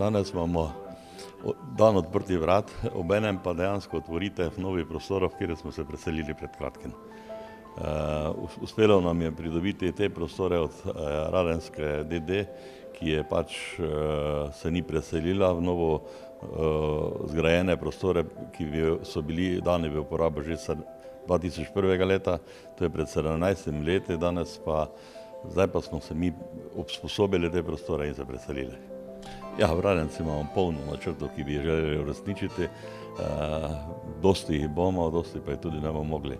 Danes imamo dan odprtih vrat, obenem pa dejansko otvoritev novih prostorov, kjer smo se preselili pred kratkim. Uspelo nam je pridobiti te prostore od Radenske DD, ki je pač se ni preselila v novo zgrajene prostore, ki so bili dani v uporabo že 2001. Leta, to je pred 17 leti, zdaj pa smo se mi usposobili te prostore in se preselili. Ja, v Radenci imamo polno načrtov, ki bi želeli uresničiti, dosti jih bomo, dosti pa jih tudi ne bomo mogli.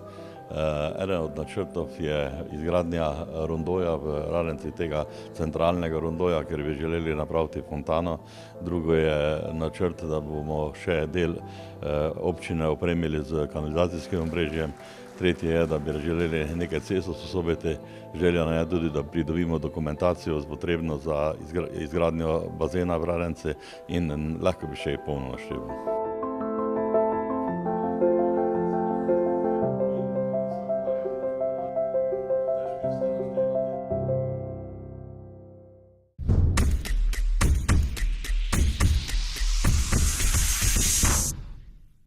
Eden od načrtov je izgradnja rondoja v Radenci, tega centralnega rondoja, ker bi želeli napraviti fontano. Drugo je načrt, da bomo še del občine opremili z kanalizacijskim omrežjem. Tretje je, da bi želeli nekaj cest usposobiti. Želja je tudi, da pridobimo dokumentacijo potrebno za izgradnjo bazena v Radenci in lahko bi še jih polno našteval.